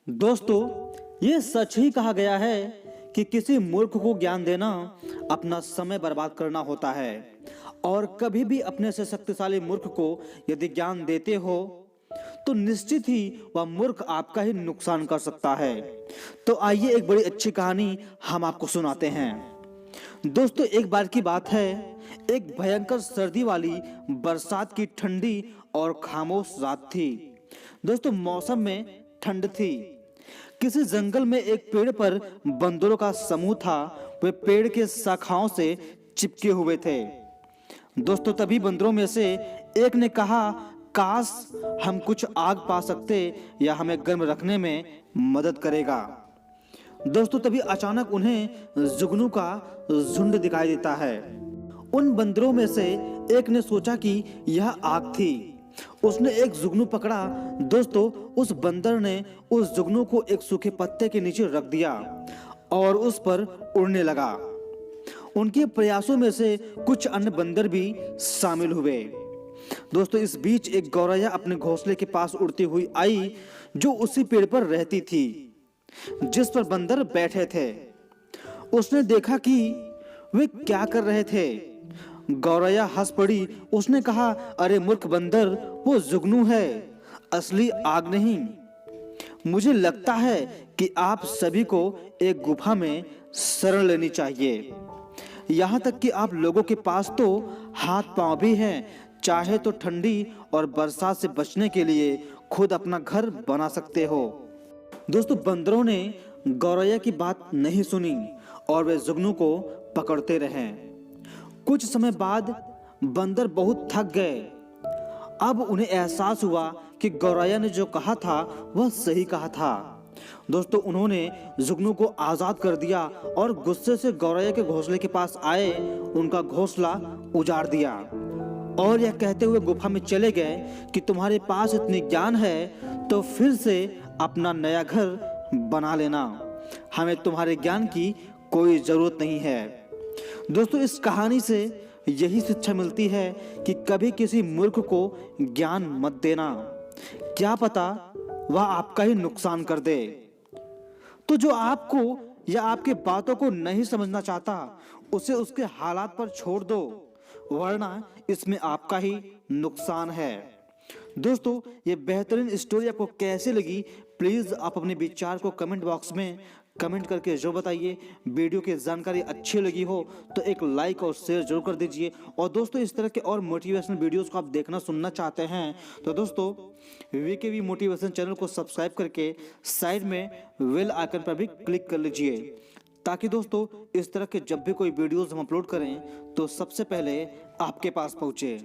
दोस्तों, ये सच ही कहा गया है कि किसी मूर्ख को ज्ञान देना अपना समय बर्बाद करना होता है। और कभी भी अपने से शक्तिशाली मूर्ख को यदि ज्ञान देते हो तो निश्चित ही वह मूर्ख आपका ही नुकसान कर सकता है। तो आइए एक बड़ी अच्छी कहानी हम आपको सुनाते हैं। दोस्तों, एक बार की बात है, एक भयंकर सर्दी वाली बरसात की ठंडी और खामोश रात थी। दोस्तों, मौसम में ठंड थी। किसी जंगल में एक पेड़ पर बंदरों का समूह था। वे पेड़ के शाखाओं से चिपके हुए थे। दोस्तों, तभी बंदरों में से एक ने कहा, काश हम कुछ आग पा सकते या हमें गर्म रखने में मदद करेगा। दोस्तों, तभी अचानक उन्हें जुगनू का झुंड दिखाई देता है। उन बंदरों में से एक ने सोचा कि यह आग थी। उसने एक जुगनू पकड़ा। दोस्तों, उस बंदर ने उस जुगनू को एक सूखे पत्ते के नीचे रख दिया और उस पर उड़ने लगा। उनके प्रयासों में से कुछ अन्य बंदर भी शामिल हुए। दोस्तों, इस बीच एक गौरैया अपने घोंसले के पास उड़ती हुई आई, जो उसी पेड़ पर रहती थी जिस पर बंदर बैठे थे। उसने देखा कि वे क्या कर रहे थे। गौरैया हंस पड़ी। उसने कहा, अरे मूर्ख बंदर, वो जुगनू है, असली आग नहीं। मुझे लगता है कि आप सभी को एक गुफा में शरण लेनी चाहिए। यहाँ तक कि आप लोगों के पास तो हाथ पांव भी हैं। चाहे तो ठंडी और बरसात से बचने के लिए खुद अपना घर बना सकते हो। दोस्तों, बंदरों ने गौरैया की बात नहीं सुनी और वे जुगनू को पकड़ते रहे। कुछ समय बाद बंदर बहुत थक गए। अब उन्हें एहसास हुआ कि गौरैया ने जो कहा था वह सही कहा था। दोस्तों, उन्होंने जुगनू को आजाद कर दिया और गुस्से से गौरैया के घोंसले के पास आए, उनका घोंसला उजाड़ दिया और यह कहते हुए गुफा में चले गए कि तुम्हारे पास इतनी ज्ञान है तो फिर से अपना नया घर बना लेना। हमें तुम्हारे ज्ञान की कोई जरूरत नहीं है। दोस्तों, इस कहानी से यही शिक्षा मिलती है कि कभी किसी मूर्ख को ज्ञान मत देना। क्या पता वह आपका ही नुकसान कर दे। तो जो आपको या आपके बातों को नहीं समझना चाहता, उसे उसके हालात पर छोड़ दो, वरना इसमें आपका ही नुकसान है। दोस्तों, ये बेहतरीन स्टोरी आपको कैसे लगी, प्लीज आप अपने विचार को कमेंट बॉक्स में कमेंट करके जो बताइए। वीडियो की जानकारी अच्छी लगी हो तो एक लाइक और शेयर जरूर कर दीजिए। और दोस्तों, इस तरह के और मोटिवेशनल वीडियोस को आप देखना सुनना चाहते हैं तो दोस्तों वीकेवी मोटिवेशन चैनल को सब्सक्राइब करके साइड में बेल आइकन पर भी क्लिक कर लीजिए, ताकि दोस्तों इस तरह के जब भी कोई वीडियोस हम अपलोड करें तो सबसे पहले आपके पास पहुंचे।